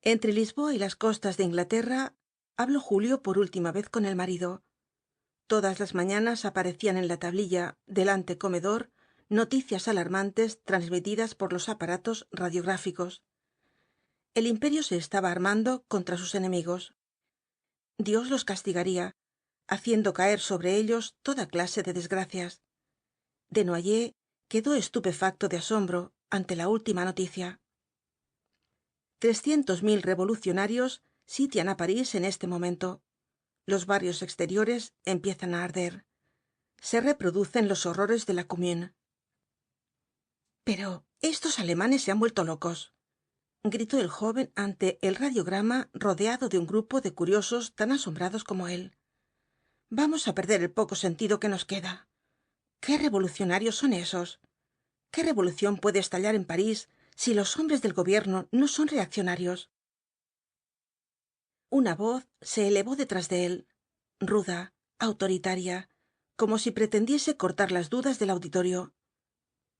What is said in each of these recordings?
Entre Lisboa y las costas de Inglaterra habló Julio por última vez con el marido. Todas las mañanas aparecían en la tablilla del antecomedor noticias alarmantes transmitidas por los aparatos radiográficos. El imperio se estaba armando contra sus enemigos. Dios los castigaría, haciendo caer sobre ellos toda clase de desgracias. Desnoyers quedó estupefacto de asombro ante la última noticia. 300.000 revolucionarios sitian a París en este momento. Los barrios exteriores empiezan a arder. Se reproducen los horrores de la Commune. Pero estos alemanes se han vuelto locos, gritó el joven ante el radiograma rodeado de un grupo de curiosos tan asombrados como él. Vamos a perder el poco sentido que nos queda. ¿Qué revolucionarios son esos? ¿Qué revolución puede estallar en París si los hombres del gobierno no son reaccionarios? Una voz se elevó detrás de él, ruda, autoritaria, como si pretendiese cortar las dudas del auditorio.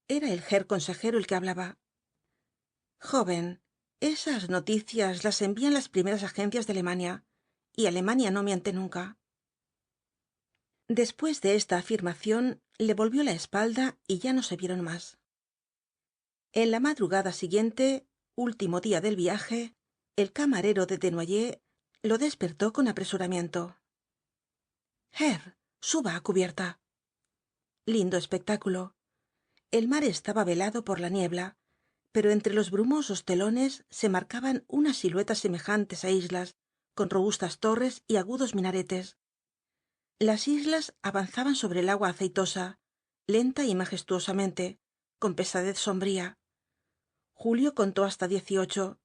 Era el herr consejero el que hablaba. Joven, esas noticias las envían las primeras agencias de Alemania, y Alemania no miente nunca. Después de esta afirmación, le volvió la espalda y ya no se vieron más. En la madrugada siguiente, último día del viaje, el camarero de Desnoyers lo despertó con apresuramiento. Herr, suba a cubierta. Lindo espectáculo. El mar estaba velado por la niebla, pero entre los brumosos telones se marcaban unas siluetas semejantes a islas, con robustas torres y agudos minaretes. Las islas avanzaban sobre el agua aceitosa, lenta y majestuosamente, con pesadez sombría. Julio contó hasta 18.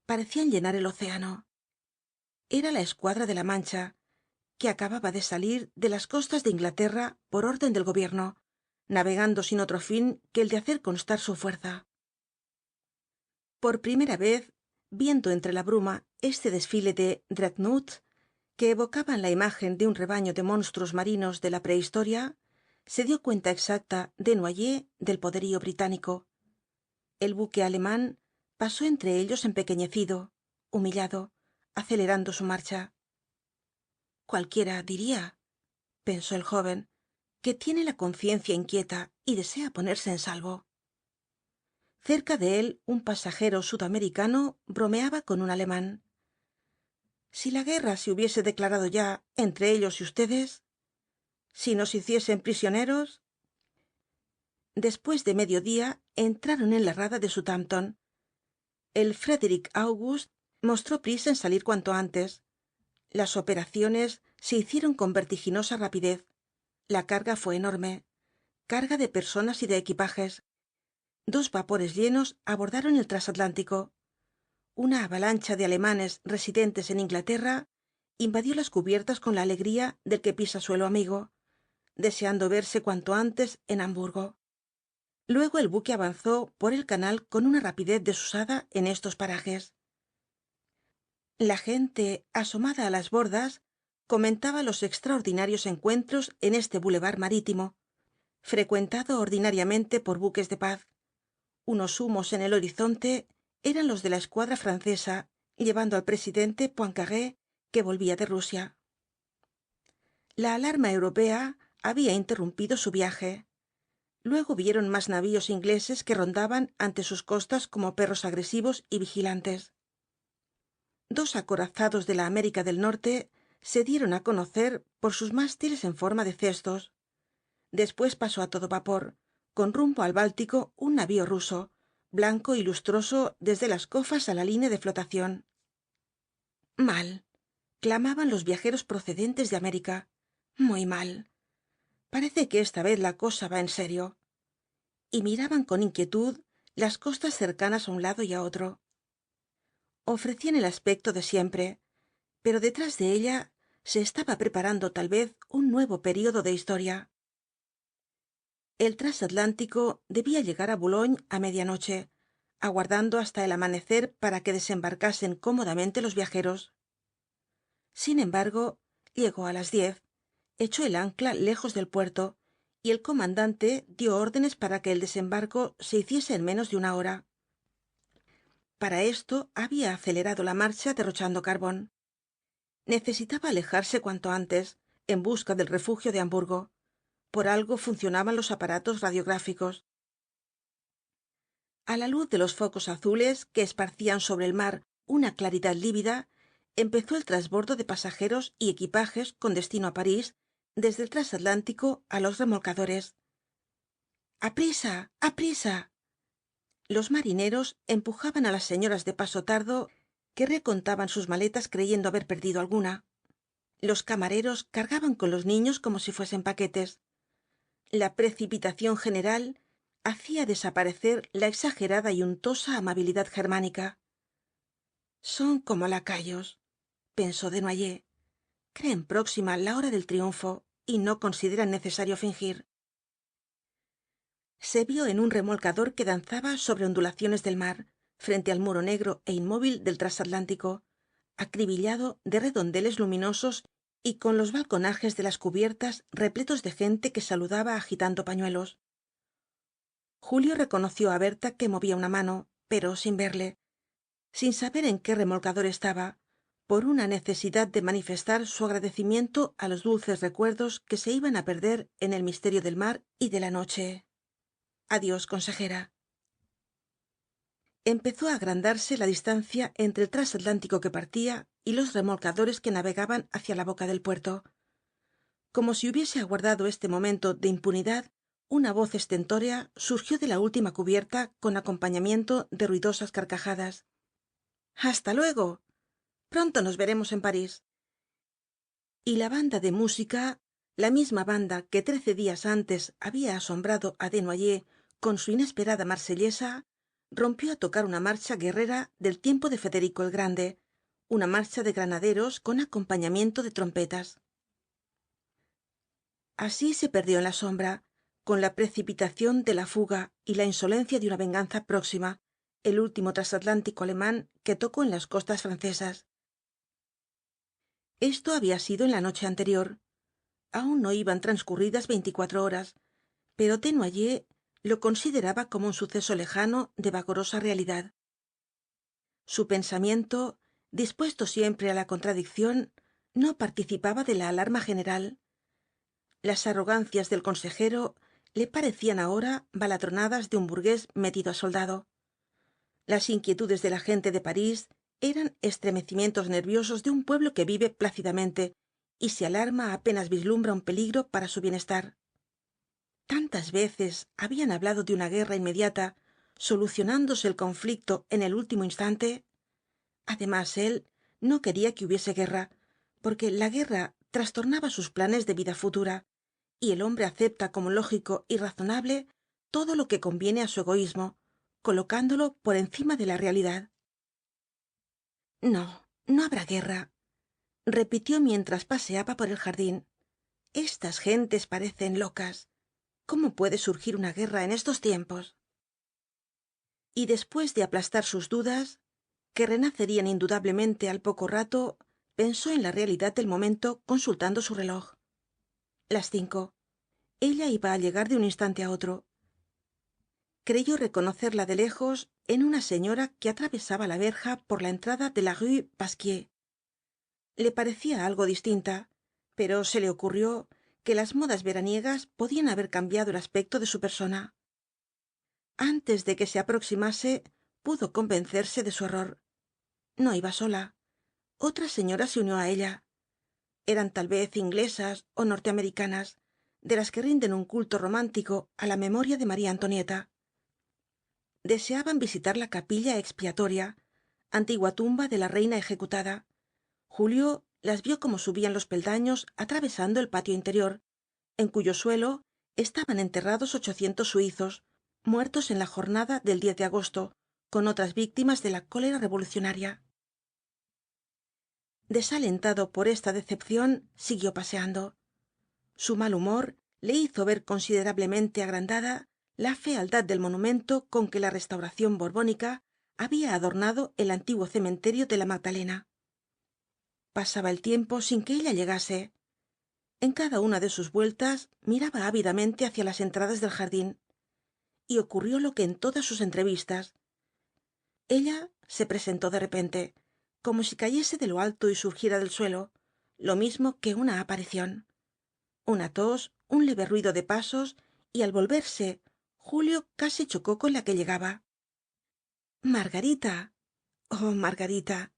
Parecían llenar el océano. Era la escuadra de la Mancha, que acababa de salir de las costas de Inglaterra por orden del gobierno, navegando sin otro fin que el de hacer constar su fuerza. Por primera vez, viendo entre la bruma este desfile de dreadnoughts que evocaban la imagen de un rebaño de monstruos marinos de la prehistoria, se dio cuenta exacta Desnoyers del poderío británico. El buque alemán pasó entre ellos empequeñecido, humillado, acelerando su marcha. Cualquiera diría, pensó el joven, que tiene la conciencia inquieta y desea ponerse en salvo. Cerca de él, un pasajero sudamericano bromeaba con un alemán. Si la guerra se hubiese declarado ya entre ellos y ustedes, si nos hiciesen prisioneros. Después de mediodía entraron en la rada de Southampton. El Frederick August mostró prisa en salir cuanto antes. Las operaciones se hicieron con vertiginosa rapidez. La carga fue enorme. Carga de personas y de equipajes. 2 vapores llenos abordaron el transatlántico. Una avalancha de alemanes residentes en Inglaterra invadió las cubiertas con la alegría del que pisa suelo amigo, deseando verse cuanto antes en Hamburgo. Luego el buque avanzó por el canal con una rapidez desusada en estos parajes. La gente, asomada a las bordas, comentaba los extraordinarios encuentros en este bulevar marítimo, frecuentado ordinariamente por buques de paz. Unos humos en el horizonte eran los de la escuadra francesa, llevando al presidente Poincaré, que volvía de Rusia. La alarma europea había interrumpido su viaje. Luego vieron más navíos ingleses que rondaban ante sus costas como perros agresivos y vigilantes. 2 acorazados de la América del Norte se dieron a conocer por sus mástiles en forma de cestos. Después pasó a todo vapor, con rumbo al Báltico, un navío ruso, blanco y lustroso desde las cofas a la línea de flotación. Mal, clamaban los viajeros procedentes de América. Muy mal. Parece que esta vez la cosa va en serio. Y miraban con inquietud las costas cercanas a un lado y a otro. Ofrecían el aspecto de siempre, pero detrás de ella se estaba preparando tal vez un nuevo período de historia. El transatlántico debía llegar a Boulogne a medianoche, aguardando hasta el amanecer para que desembarcasen cómodamente los viajeros. Sin embargo, llegó a las 10, echó el ancla lejos del puerto y el comandante dio órdenes para que el desembarco se hiciese en menos de una hora. Para esto había acelerado la marcha derrochando carbón. Necesitaba alejarse cuanto antes, en busca del refugio de Hamburgo. Por algo funcionaban los aparatos radiográficos. A la luz de los focos azules que esparcían sobre el mar una claridad lívida, empezó el trasbordo de pasajeros y equipajes con destino a París, desde el transatlántico a los remolcadores. ¡Aprisa! ¡Aprisa! Los marineros empujaban a las señoras de paso tardo, que recontaban sus maletas creyendo haber perdido alguna. Los camareros cargaban con los niños como si fuesen paquetes. La precipitación general hacía desaparecer la exagerada y untosa amabilidad germánica. Son como lacayos, pensó Desnoyers. Creen próxima la hora del triunfo y no consideran necesario fingir. Se vio en un remolcador que danzaba sobre ondulaciones del mar, frente al muro negro e inmóvil del transatlántico, acribillado de redondeles luminosos y con los balconajes de las cubiertas repletos de gente que saludaba agitando pañuelos. Julio reconoció a Berta, que movía una mano, pero sin verle, sin saber en qué remolcador estaba, por una necesidad de manifestar su agradecimiento a los dulces recuerdos que se iban a perder en el misterio del mar y de la noche. Adiós, consejera. Empezó a agrandarse la distancia entre el transatlántico que partía y los remolcadores que navegaban hacia la boca del puerto. Como si hubiese aguardado este momento de impunidad, una voz estentórea surgió de la última cubierta con acompañamiento de ruidosas carcajadas. ¡Hasta luego! Pronto nos veremos en París. Y la banda de música, la misma banda que 13 días antes había asombrado a Desnoyers con su inesperada marsellesa, rompió a tocar una marcha guerrera del tiempo de Federico el Grande, una marcha de granaderos con acompañamiento de trompetas. Así se perdió en la sombra, con la precipitación de la fuga y la insolencia de una venganza próxima, el último transatlántico alemán que tocó en las costas francesas. Esto había sido en la noche anterior. Aún no iban transcurridas 24 horas, pero Desnoyers lo consideraba como un suceso lejano de vagorosa realidad. Su pensamiento, dispuesto siempre a la contradicción, no participaba de la alarma general. Las arrogancias del consejero le parecían ahora baladronadas de un burgués metido a soldado. Las inquietudes de la gente de París eran estremecimientos nerviosos de un pueblo que vive plácidamente y se alarma apenas vislumbra un peligro para su bienestar. Tantas veces habían hablado de una guerra inmediata, solucionándose el conflicto en el último instante. Además, él no quería que hubiese guerra, porque la guerra trastornaba sus planes de vida futura, y el hombre acepta como lógico y razonable todo lo que conviene a su egoísmo, colocándolo por encima de la realidad. No, no habrá guerra, repitió mientras paseaba por el jardín. Estas gentes parecen locas. ¿Cómo puede surgir una guerra en estos tiempos? Y después de aplastar sus dudas, que renacerían indudablemente al poco rato, pensó en la realidad del momento consultando su reloj. Las 5. Ella iba a llegar de un instante a otro. Creyó reconocerla de lejos en una señora que atravesaba la verja por la entrada de la rue Pasquier. Le parecía algo distinta, pero se le ocurrió que las modas veraniegas podían haber cambiado el aspecto de su persona. Antes de que se aproximase, pudo convencerse de su error. No iba sola. Otra señora se unió a ella. Eran tal vez inglesas o norteamericanas, de las que rinden un culto romántico a la memoria de María Antonieta. Deseaban visitar la capilla expiatoria, antigua tumba de la reina ejecutada. Julio las vio como subían los peldaños atravesando el patio interior, en cuyo suelo estaban enterrados 800 suizos, muertos en la jornada del 10 de agosto, con otras víctimas de la cólera revolucionaria. Desalentado por esta decepción, siguió paseando. Su mal humor le hizo ver considerablemente agrandada la fealdad del monumento con que la restauración borbónica había adornado el antiguo cementerio de la Magdalena. Pasaba el tiempo sin que ella llegase. En cada una de sus vueltas miraba ávidamente hacia las entradas del jardín. Y ocurrió lo que en todas sus entrevistas. Ella se presentó de repente, como si cayese de lo alto y surgiera del suelo, lo mismo que una aparición. Una tos, un leve ruido de pasos, y al volverse, Julio casi chocó con la que llegaba. Margarita. Oh, Margarita.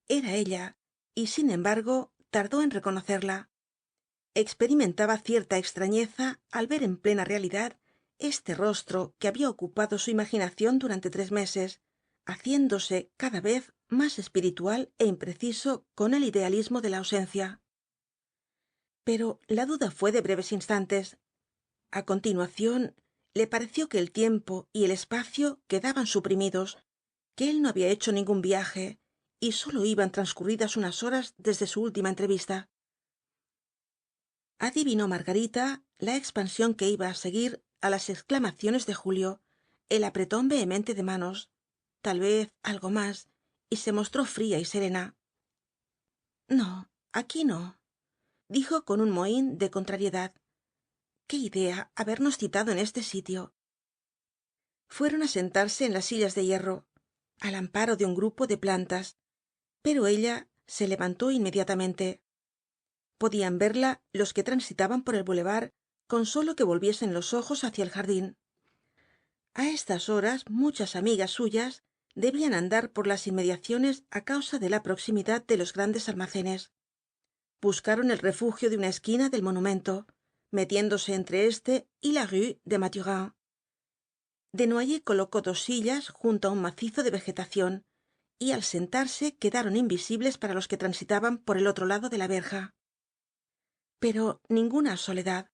Era ella, y sin embargo tardó en reconocerla. Experimentaba cierta extrañeza al ver en plena realidad este rostro que había ocupado su imaginación durante 3 meses, haciéndose cada vez más espiritual e impreciso con el idealismo de la ausencia. Pero la duda fué de breves instantes. A continuación, le pareció que el tiempo y el espacio quedaban suprimidos, que él no había hecho ningún viaje, y sólo iban transcurridas unas horas desde su última entrevista. Adivinó Margarita la expansión que iba a seguir a las exclamaciones de Julio, el apretón vehemente de manos, tal vez algo más, y se mostró fría y serena. No, aquí no, dijo con un mohín de contrariedad. Qué idea habernos citado en este sitio. Fueron a sentarse en las sillas de hierro, al amparo de un grupo de plantas, pero ella se levantó inmediatamente. Podían verla los que transitaban por el bulevar con solo que volviesen los ojos hacia el jardín. A estas horas muchas amigas suyas debían andar por las inmediaciones a causa de la proximidad de los grandes almacenes. Buscaron el refugio de una esquina del monumento, metiéndose entre éste y la rue de Mathurin. Desnoyers colocó 2 sillas junto a un macizo de vegetación, y al sentarse quedaron invisibles para los que transitaban por el otro lado de la verja. Pero ninguna soledad.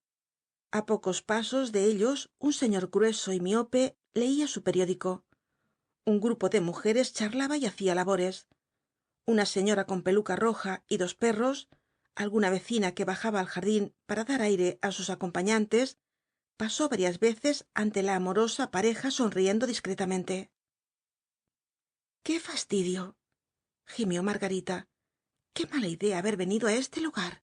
A pocos pasos de ellos, un señor grueso y miope leía su periódico. Un grupo de mujeres charlaba y hacía labores. Una señora con peluca roja y 2 perros, alguna vecina que bajaba al jardín para dar aire a sus acompañantes, pasó varias veces ante la amorosa pareja sonriendo discretamente. ¡Qué fastidio! Gimió Margarita. ¡Qué mala idea haber venido a este lugar!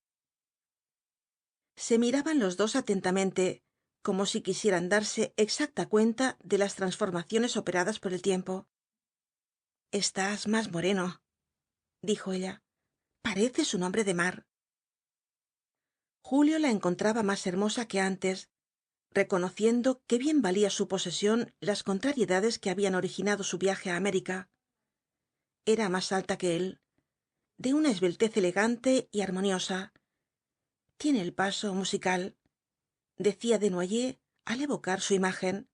Se miraban los dos atentamente, como si quisieran darse exacta cuenta de las transformaciones operadas por el tiempo. Estás más moreno, dijo ella. Pareces un hombre de mar. Julio la encontraba más hermosa que antes, reconociendo que bien valía su posesión las contrariedades que habían originado su viaje a América. Era más alta que él, de una esbeltez elegante y armoniosa. Tiene el paso musical, decía Desnoyers al evocar su imagen,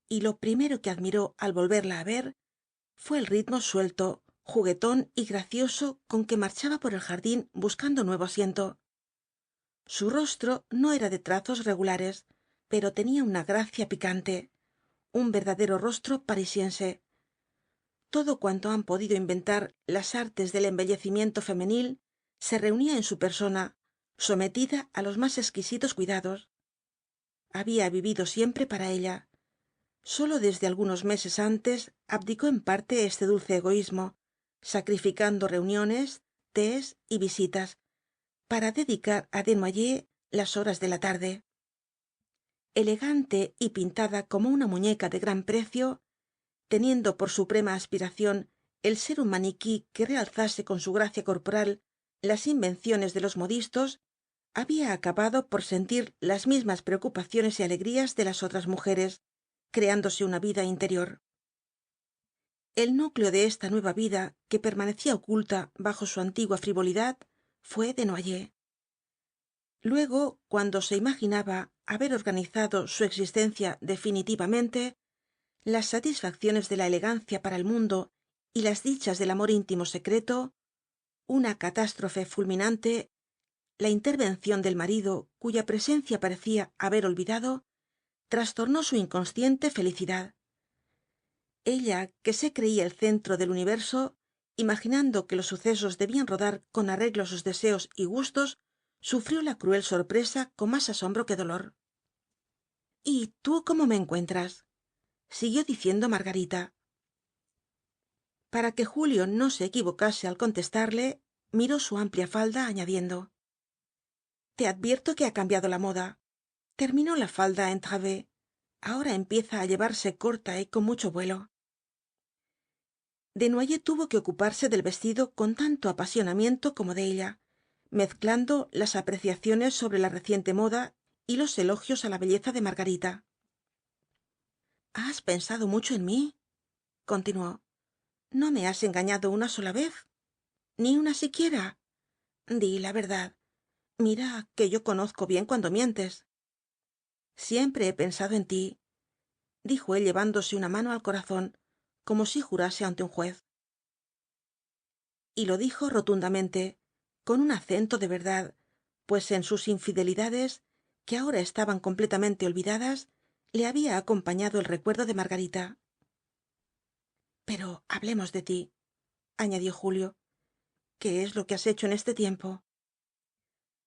y lo primero que admiró al volverla a ver fue el ritmo suelto, juguetón y gracioso con que marchaba por el jardín buscando nuevo asiento. Su rostro no era de trazos regulares, pero tenía una gracia picante, un verdadero rostro parisiense. Todo cuanto han podido inventar las artes del embellecimiento femenil se reunía en su persona, sometida a los más exquisitos cuidados. Había vivido siempre para ella. Solo desde algunos meses antes abdicó en parte este dulce egoísmo, sacrificando reuniones, tés y visitas, para dedicar a Desnoyers las horas de la tarde. Elegante y pintada como una muñeca de gran precio, teniendo por suprema aspiración el ser un maniquí que realzase con su gracia corporal las invenciones de los modistos, había acabado por sentir las mismas preocupaciones y alegrías de las otras mujeres, creándose una vida interior. El núcleo de esta nueva vida, que permanecía oculta bajo su antigua frivolidad, fué Desnoyers. Luego, cuando se imaginaba haber organizado su existencia definitivamente, las satisfacciones de la elegancia para el mundo y las dichas del amor íntimo secreto, una catástrofe fulminante, la intervención del marido, cuya presencia parecía haber olvidado, trastornó su inconsciente felicidad. Ella, que se creía el centro del universo, imaginando que los sucesos debían rodar con arreglo a sus deseos y gustos, sufrió la cruel sorpresa con más asombro que dolor. ¿Y tú cómo me encuentras?, siguió diciendo Margarita. Para que Julio no se equivocase al contestarle, miró su amplia falda, añadiendo: Te advierto que ha cambiado la moda. Terminó la falda entravé. Ahora empieza a llevarse corta y con mucho vuelo. Desnoyers tuvo que ocuparse del vestido con tanto apasionamiento como de ella, mezclando las apreciaciones sobre la reciente moda y los elogios a la belleza de Margarita. ¿Has pensado mucho en mí? Continuó. ¿No me has engañado una sola vez? ¿Ni una siquiera? Di la verdad. Mira que yo conozco bien cuando mientes. Siempre he pensado en ti, dijo él llevándose una mano al corazón, como si jurase ante un juez. Y lo dijo rotundamente, con un acento de verdad, pues en sus infidelidades, que ahora estaban completamente olvidadas, le había acompañado el recuerdo de Margarita. Pero hablemos de ti, añadió Julio. ¿Qué es lo que has hecho en este tiempo?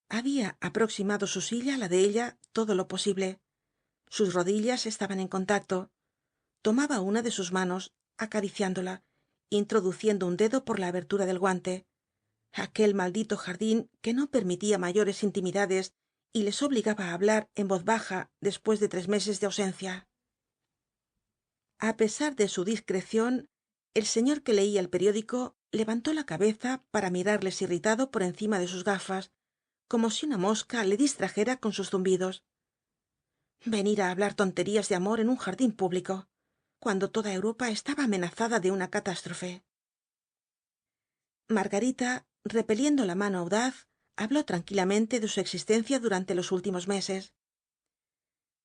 Había aproximado su silla a la de ella todo lo posible. Sus rodillas estaban en contacto. Tomaba una de sus manos, acariciándola, introduciendo un dedo por la abertura del guante. Aquel maldito jardín que no permitía mayores intimidades y les obligaba a hablar en voz baja después de 3 meses de ausencia. A pesar de su discreción, el señor que leía el periódico levantó la cabeza para mirarles irritado por encima de sus gafas, como si una mosca le distrajera con sus zumbidos. Venir a hablar tonterías de amor en un jardín público, cuando toda Europa estaba amenazada de una catástrofe. Margarita, repeliendo la mano audaz, habló tranquilamente de su existencia durante los últimos meses.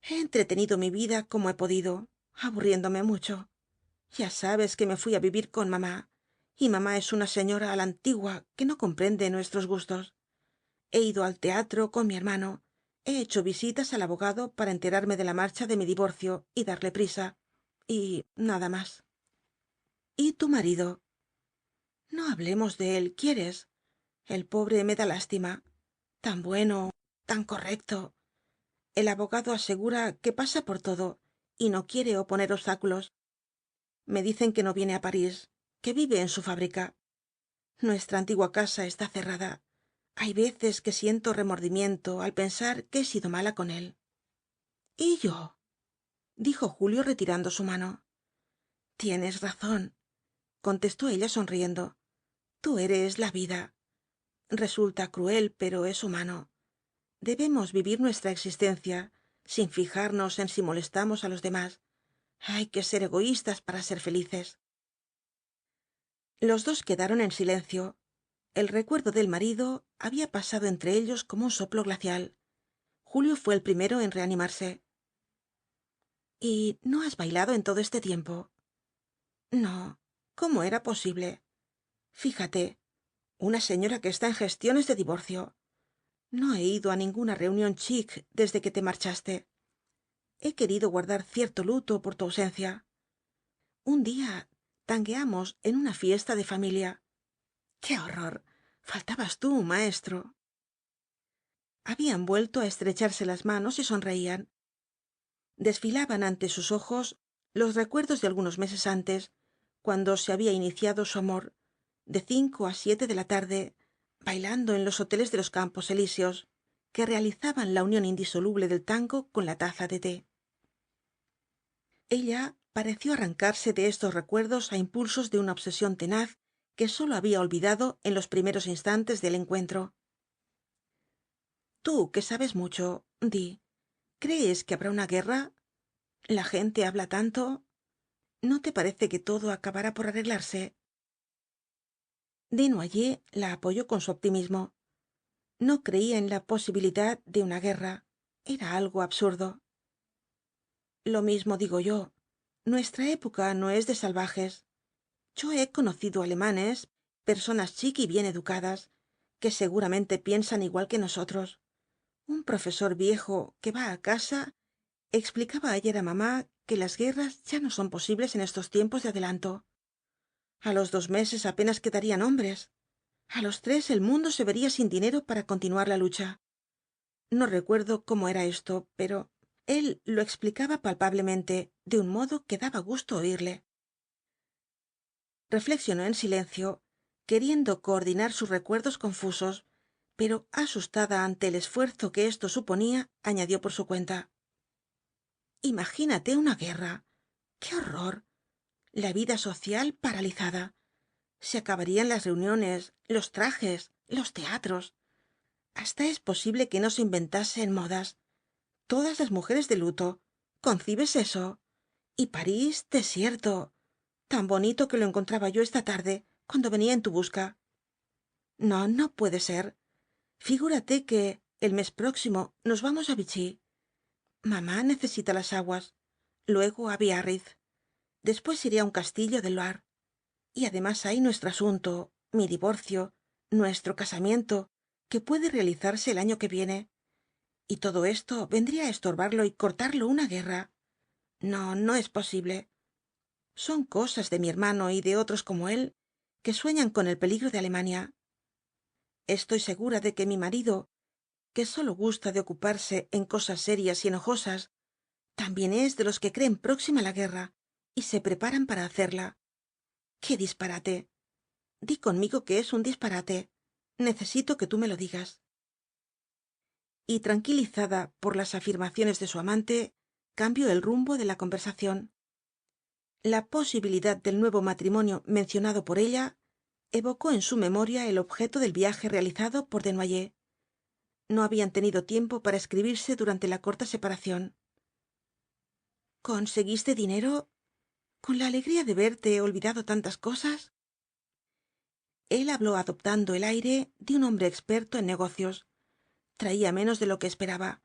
He entretenido mi vida como he podido, aburriéndome mucho. Ya sabes que me fui a vivir con mamá, y mamá es una señora a la antigua que no comprende nuestros gustos. He ido al teatro con mi hermano, he hecho visitas al abogado para enterarme de la marcha de mi divorcio y darle prisa, y nada más. ¿Y tu marido? No hablemos de él, ¿quieres? El pobre me da lástima. Tan bueno, tan correcto. El abogado asegura que pasa por todo y no quiere oponer obstáculos. Me dicen que no viene a París, que vive en su fábrica. Nuestra antigua casa está cerrada. Hay veces que siento remordimiento al pensar que he sido mala con él. ¿Y yo? Dijo Julio retirando su mano. Tienes razón, contestó ella sonriendo. Tú eres la vida. Resulta cruel, pero es humano. Debemos vivir nuestra existencia sin fijarnos en si molestamos a los demás. Hay que ser egoístas para ser felices. Los dos quedaron en silencio. El recuerdo del marido había pasado entre ellos como un soplo glacial. Julio fue el primero en reanimarse. ¿Y no has bailado en todo este tiempo? No. ¿Cómo era posible? Fíjate, una señora que está en gestiones de divorcio. No he ido a ninguna reunión chic desde que te marchaste. He querido guardar cierto luto por tu ausencia. Un día tangueamos en una fiesta de familia. ¡Qué horror! Faltabas tú, maestro. Habían vuelto a estrecharse las manos y sonreían. Desfilaban ante sus ojos los recuerdos de algunos meses antes, cuando se había iniciado su amor, de 5 a 7 de la tarde, bailando en los hoteles de los Campos Elíseos, que realizaban la unión indisoluble del tango con la taza de té. Ella pareció arrancarse de estos recuerdos a impulsos de una obsesión tenaz que sólo había olvidado en los primeros instantes del encuentro. Tú, que sabes mucho, di, ¿crees que habrá una guerra? La gente habla tanto. ¿No te parece que todo acabará por arreglarse? Desnoyers la apoyó con su optimismo. No creía en la posibilidad de una guerra. Era algo absurdo. Lo mismo digo yo. Nuestra época no es de salvajes. Yo he conocido alemanes, personas chic y bien educadas, que seguramente piensan igual que nosotros. Un profesor viejo que va a casa explicaba ayer a mamá que las guerras ya no son posibles en estos tiempos de adelanto. A los 2 meses apenas quedarían hombres. A los 3 el mundo se vería sin dinero para continuar la lucha. No recuerdo cómo era esto, pero él lo explicaba palpablemente, de un modo que daba gusto oírle. Reflexionó en silencio, queriendo coordinar sus recuerdos confusos, pero asustada ante el esfuerzo que esto suponía, añadió por su cuenta: imagínate una guerra. ¡Qué horror! La vida social paralizada. Se acabarían las reuniones, los trajes, los teatros. Hasta es posible que no se inventasen modas. Todas las mujeres de luto. ¿Concibes eso? Y París desierto. Tan bonito que lo encontraba yo esta tarde, cuando venía en tu busca. No, no puede ser. Figúrate que el mes próximo nos vamos a Vichy. Mamá necesita las aguas. Luego a Biarritz. Después iré a un castillo del Loire. Y además hay nuestro asunto, mi divorcio, nuestro casamiento, que puede realizarse el año que viene. Y todo esto vendría a estorbarlo y cortarlo una guerra. No, no es posible. Son cosas de mi hermano y de otros como él que sueñan con el peligro de Alemania. Estoy segura de que mi marido, que sólo gusta de ocuparse en cosas serias y enojosas, también es de los que creen próxima la guerra y se preparan para hacerla. ¡Qué disparate! Di conmigo que es un disparate. Necesito que tú me lo digas. Y tranquilizada por las afirmaciones de su amante, cambió el rumbo de la conversación. La posibilidad del nuevo matrimonio mencionado por ella evocó en su memoria el objeto del viaje realizado por Desnoyers. No habían tenido tiempo para escribirse durante la corta separación. ¿Conseguiste dinero? ¿Con la alegría de verte he olvidado tantas cosas? Él habló adoptando el aire de un hombre experto en negocios. Traía menos de lo que esperaba.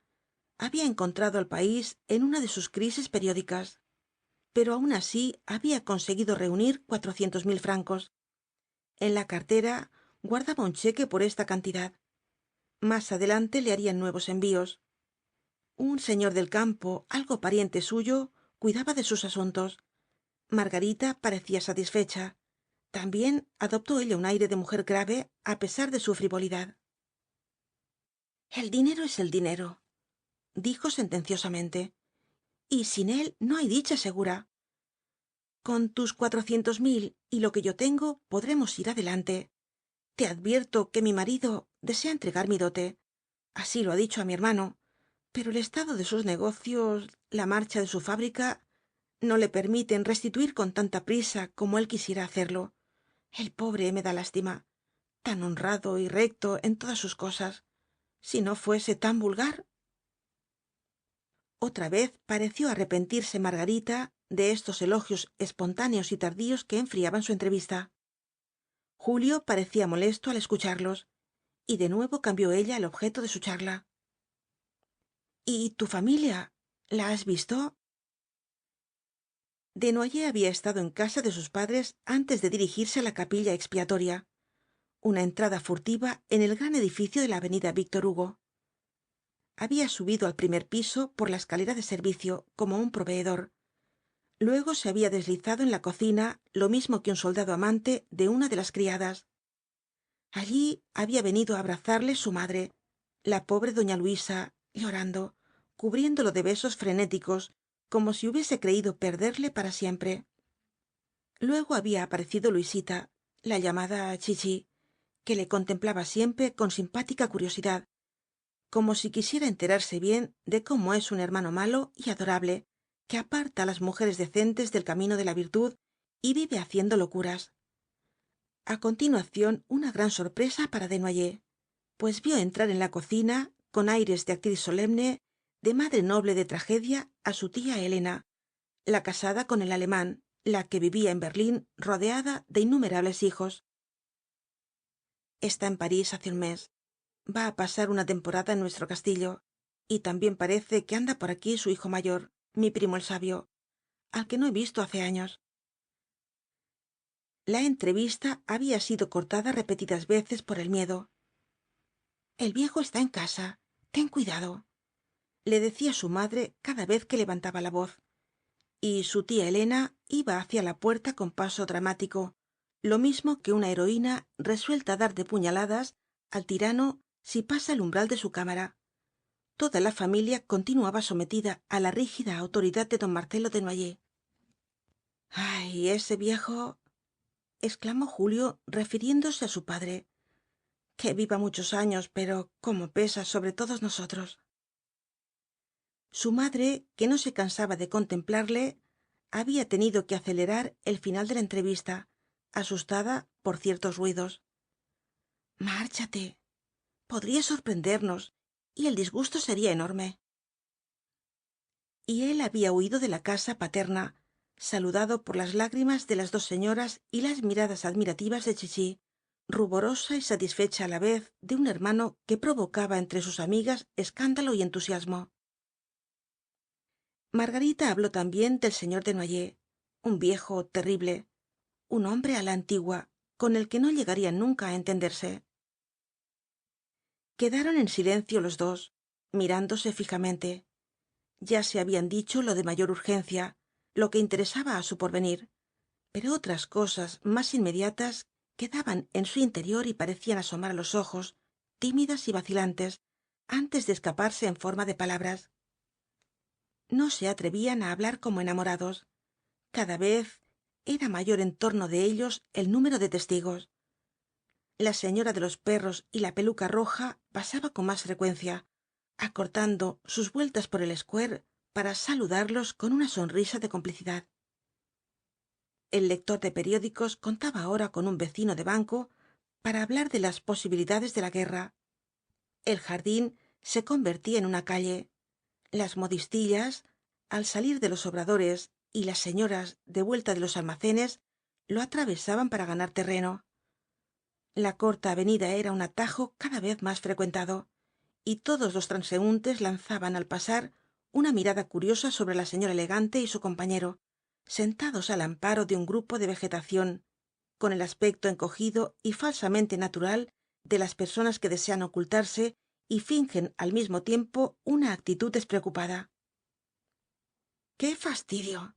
Había encontrado al país en una de sus crisis periódicas, pero aún así había conseguido reunir 400.000 francos. En la cartera guardaba un cheque por esta cantidad. Más adelante le harían nuevos envíos. Un señor del campo, algo pariente suyo, cuidaba de sus asuntos. Margarita parecía satisfecha. También adoptó ella un aire de mujer grave a pesar de su frivolidad. El dinero es el dinero, dijo sentenciosamente, y sin él no hay dicha segura. Con tus 400.000 y lo que yo tengo podremos ir adelante. Te advierto que mi marido desea entregar mi dote. Así lo ha dicho a mi hermano, pero el estado de sus negocios, la marcha de su fábrica, no le permiten restituir con tanta prisa como él quisiera hacerlo. El pobre me da lástima. Tan honrado y recto en todas sus cosas. Si no fuese tan vulgar. Otra vez pareció arrepentirse Margarita de estos elogios espontáneos y tardíos que enfriaban su entrevista. Julio parecía molesto al escucharlos, y de nuevo cambió ella el objeto de su charla. ¿Y tu familia? ¿La has visto? Desnoyers había estado en casa de sus padres antes de dirigirse a la capilla expiatoria, una entrada furtiva en el gran edificio de la avenida Víctor Hugo. Había subido al primer piso por la escalera de servicio como un proveedor. Luego se había deslizado en la cocina, lo mismo que un soldado amante de una de las criadas. Allí había venido a abrazarle su madre, la pobre doña Luisa, llorando, cubriéndolo de besos frenéticos, como si hubiese creído perderle para siempre. Luego había aparecido Luisita, la llamada Chichi, que le contemplaba siempre con simpática curiosidad, como si quisiera enterarse bien de cómo es un hermano malo y adorable, que aparta a las mujeres decentes del camino de la virtud y vive haciendo locuras. A continuación, una gran sorpresa para Desnoyers, pues vio entrar en la cocina, con aires de actriz solemne, de madre noble de tragedia, a su tía Elena, la casada con el alemán, la que vivía en Berlín rodeada de innumerables hijos. Está en París hace un mes. Va a pasar una temporada en nuestro castillo, y también parece que anda por aquí su hijo mayor, mi primo el sabio, al que no he visto hace años. La entrevista había sido cortada repetidas veces por el miedo. El viejo está en casa. Ten cuidado, le decía su madre cada vez que levantaba la voz. Y su tía Elena iba hacia la puerta con paso dramático, lo mismo que una heroína resuelta a dar de puñaladas al tirano si pasa el umbral de su cámara. Toda la familia continuaba sometida a la rígida autoridad de don Marcelo Desnoyers. ¡Ay, ese viejo! Exclamó Julio refiriéndose a su padre. Que viva muchos años, pero cómo pesa sobre todos nosotros. Su madre, que no se cansaba de contemplarle, había tenido que acelerar el final de la entrevista, asustada por ciertos ruidos. Márchate. Podría sorprendernos, y el disgusto sería enorme. Y él había huido de la casa paterna, saludado por las lágrimas de las dos señoras y las miradas admirativas de chichi, ruborosa y satisfecha a la vez de un hermano que provocaba entre sus amigas escándalo y entusiasmo. Margarita habló también del señor Desnoyers, un viejo terrible, un hombre a la antigua, con el que no llegarían nunca a entenderse. Quedaron en silencio los dos, mirándose fijamente. Ya se habían dicho lo de mayor urgencia, lo que interesaba a su porvenir, pero otras cosas más inmediatas quedaban en su interior y parecían asomar a los ojos, tímidas y vacilantes, antes de escaparse en forma de palabras. No se atrevían a hablar como enamorados. Cada vez era mayor en torno de ellos el número de testigos. La señora de los perros y la peluca roja pasaba con más frecuencia, acortando sus vueltas por el square para saludarlos con una sonrisa de complicidad. El lector de periódicos contaba ahora con un vecino de banco para hablar de las posibilidades de la guerra. El jardín se convertía en una calle. Las modistillas, al salir de los obradores, y las señoras, de vuelta de los almacenes, lo atravesaban para ganar terreno. La corta avenida era un atajo cada vez más frecuentado, y todos los transeúntes lanzaban al pasar una mirada curiosa sobre la señora elegante y su compañero, sentados al amparo de un grupo de vegetación, con el aspecto encogido y falsamente natural de las personas que desean ocultarse y fingen al mismo tiempo una actitud despreocupada. ¡Qué fastidio!,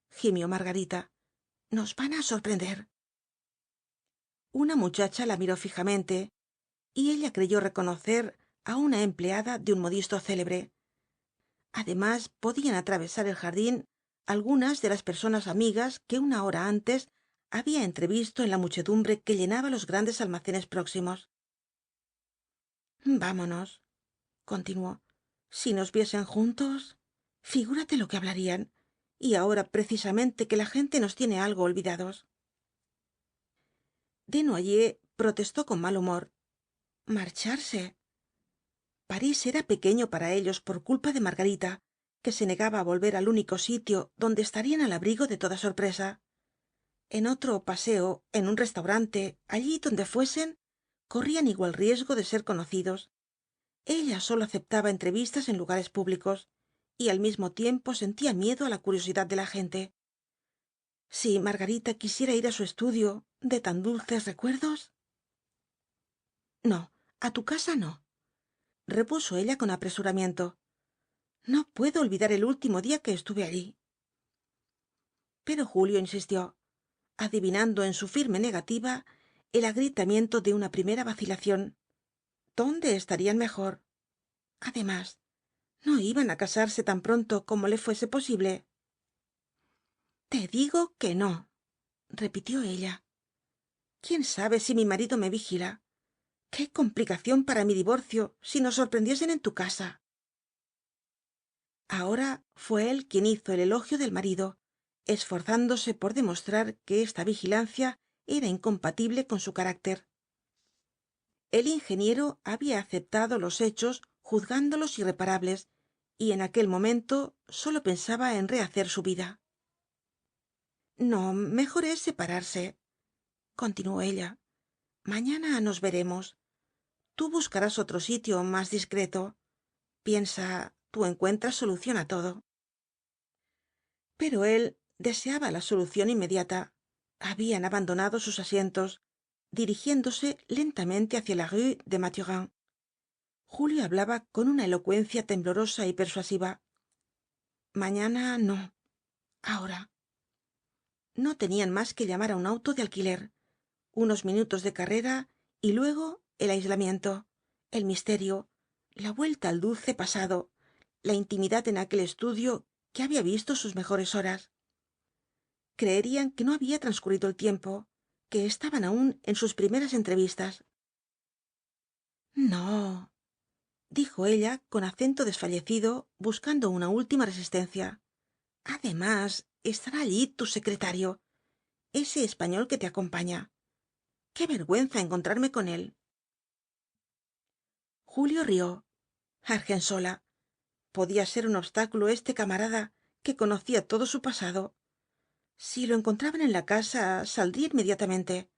gimió Margarita. Nos van a sorprender. Una muchacha la miró fijamente, y ella creyó reconocer a una empleada de un modisto célebre. Además, podían atravesar el jardín algunas de las personas amigas que una hora antes había entrevisto en la muchedumbre que llenaba los grandes almacenes próximos. Vámonos, continuó. Si nos viesen juntos, figúrate lo que hablarían. Y ahora precisamente que la gente nos tiene algo olvidados. Desnoyers protestó con mal humor. Marcharse. París era pequeño para ellos por culpa de Margarita, que se negaba a volver al único sitio donde estarían al abrigo de toda sorpresa. En otro paseo, en un restaurante, allí donde fuesen, corrían igual riesgo de ser conocidos. Ella sólo aceptaba entrevistas en lugares públicos, y al mismo tiempo sentía miedo a la curiosidad de la gente. Si Margarita quisiera ir a su estudio de tan dulces recuerdos. No, a tu casa no, repuso ella con apresuramiento. No puedo olvidar el último día que estuve allí. Pero Julio insistió, adivinando en su firme negativa el agrietamiento de una primera vacilación. ¿Dónde estarían mejor? Además, no iban a casarse tan pronto como le fuese posible. Te digo que no, repitió ella. ¿Quién sabe si mi marido me vigila? ¡Qué complicación para mi divorcio si nos sorprendiesen en tu casa! Ahora fué él quien hizo el elogio del marido, esforzándose por demostrar que esta vigilancia era incompatible con su carácter. El ingeniero había aceptado los hechos juzgándolos irreparables, y en aquel momento sólo pensaba en rehacer su vida. No, mejor es separarse, continuó ella. Mañana nos veremos. Tú buscarás otro sitio más discreto. Piensa, tú encuentras solución a todo. Pero él deseaba la solución inmediata. Habían abandonado sus asientos, dirigiéndose lentamente hacia la rue de Mathurin. Julio hablaba con una elocuencia temblorosa y persuasiva. Mañana no. Ahora. No tenían más que llamar a un auto de alquiler. Unos minutos de carrera y luego el aislamiento, el misterio, la vuelta al dulce pasado, la intimidad en aquel estudio que había visto sus mejores horas. Creerían que no había transcurrido el tiempo, que estaban aún en sus primeras entrevistas. No, dijo ella con acento desfallecido, buscando una última resistencia. Además, estará allí tu secretario, ese español que te acompaña. Qué vergüenza encontrarme con él. Julio rió. Argensola. Podía ser un obstáculo este camarada que conocía todo su pasado. Si lo encontraban en la casa, saldría inmediatamente.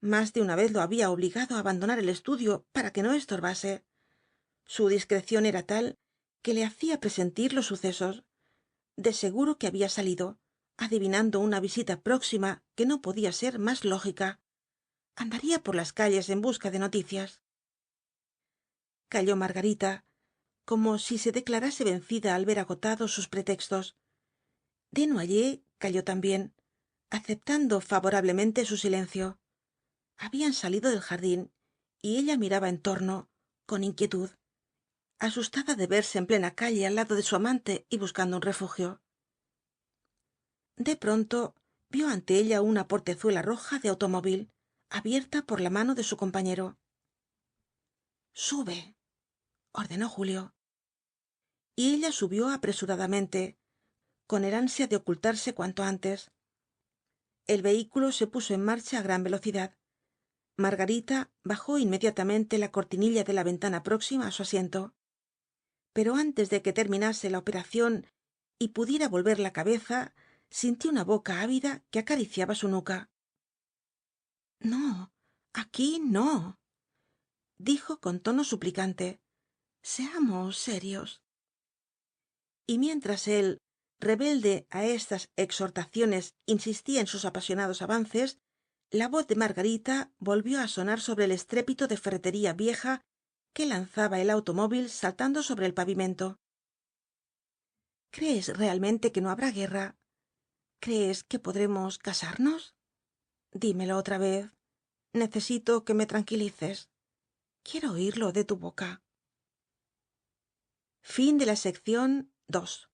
Más de una vez lo había obligado a abandonar el estudio para que no estorbase. Su discreción era tal que le hacía presentir los sucesos. De seguro que había salido, adivinando una visita próxima que no podía ser más lógica. Andaría por las calles en busca de noticias. Calló Margarita, como si se declarase vencida al ver agotados sus pretextos. Desnoyers calló también, aceptando favorablemente su silencio. Habían salido del jardín, y ella miraba en torno, con inquietud, asustada de verse en plena calle al lado de su amante y buscando un refugio. De pronto vio ante ella una portezuela roja de automóvil, abierta por la mano de su compañero. Sube, ordenó Julio. Y ella subió apresuradamente, con el ansia de ocultarse cuanto antes. El vehículo se puso en marcha a gran velocidad. Margarita bajó inmediatamente la cortinilla de la ventana próxima a su asiento. Pero antes de que terminase la operación y pudiera volver la cabeza, sintió una boca ávida que acariciaba su nuca. No, aquí no, dijo con tono suplicante. Seamos serios. Y mientras él, rebelde a estas exhortaciones, insistía en sus apasionados avances, la voz de Margarita volvió a sonar sobre el estrépito de ferretería vieja que lanzaba el automóvil saltando sobre el pavimento. ¿Crees realmente que no habrá guerra? ¿Crees que podremos casarnos? Dímelo otra vez. Necesito que me tranquilices. Quiero oírlo de tu boca. Fin de la sección 2.